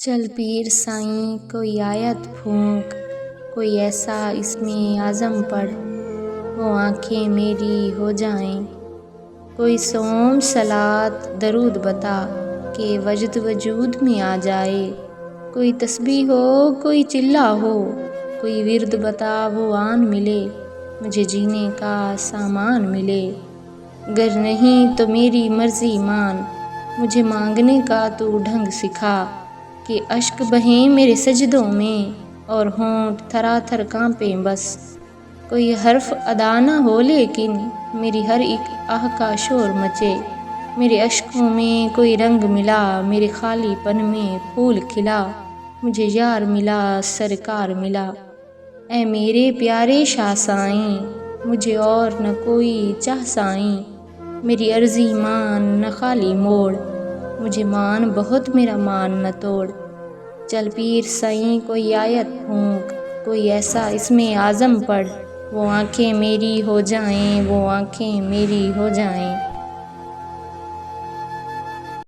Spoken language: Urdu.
چل پیر سائیں کوئی آیت پھونک، کوئی ایسا اس میں اعظم پڑھ، وہ آنکھیں میری ہو جائیں۔ کوئی صوم صلات درود بتا کہ وجد وجود میں آ جائے۔ کوئی تسبیح ہو کوئی چلہ ہو، کوئی ورد بتا وہ آن ملے، مجھے جینے کا سامان ملے۔ گر نہیں تو میری مرضی مان، مجھے مانگنے کا تو ڈھنگ سکھا، کہ اشک بہیں میرے سجدوں میں اور ہونٹ تھرا تھر کانپیں بس۔ کوئی حرف ادا نہ ہو لیکن میری ہر ایک آہ کا شور مچے۔ میرے اشکوں میں کوئی رنگ ملا، میرے خالی پن میں پھول کھلا، مجھے یار ملا سرکار ملا۔ اے میرے پیارے شاہ سائیں، مجھے اور نہ کوئی چاہ سائیں۔ میری عرضی مان نہ خالی موڑ، مجھے مان بہت میرا مان نہ توڑ۔ چل پیر سائیں کوئی آیت پھونک، کوئی ایسا اس میں اعظم پڑھ، وہ آنکھیں میری ہو جائیں، وہ آنکھیں میری ہو جائیں۔